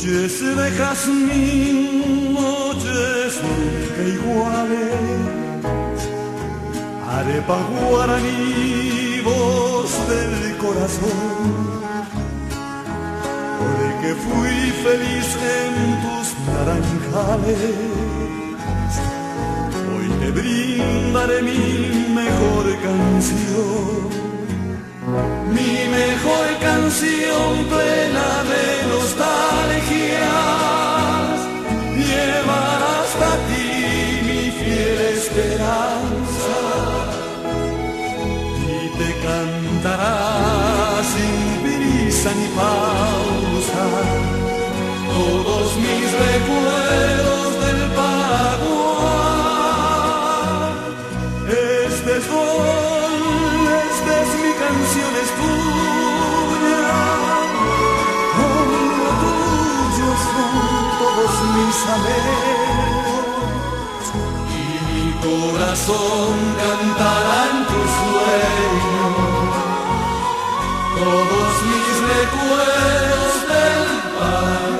Noches de jazmín, noches nunca iguales, arepa guaraní, voz del corazón, porque fui feliz en tus naranjales. Hoy te brindaré mi mejor canción, mi mejor canción plena de nostalgias, llevar hasta ti mi fiel esperanza y te cantará sin prisa ni pausa todos mis recuerdos del Paraguay. Este es mi canción, es tuya, como tuyos son todos mis anhelos, y mi corazón cantará en tus sueños todos mis recuerdos del Paraguay.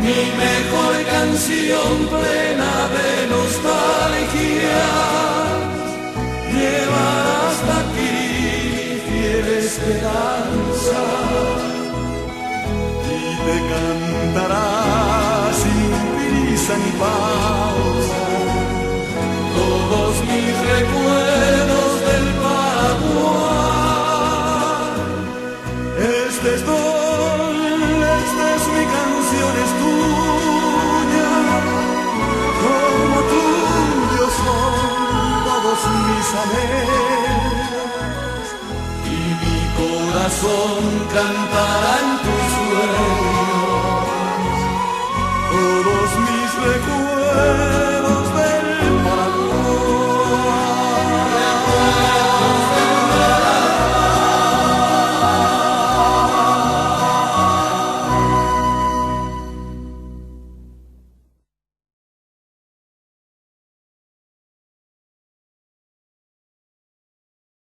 Mi mejor canción plena de nostalgias, llevar hasta aquí mi fiel esperanza y te cantará sin prisa ni pausa todos mis recuerdos del Paraguay. Esta es mi canción, es tuya, como tuyos son todos mis anhelos, y mi corazón cantará en tus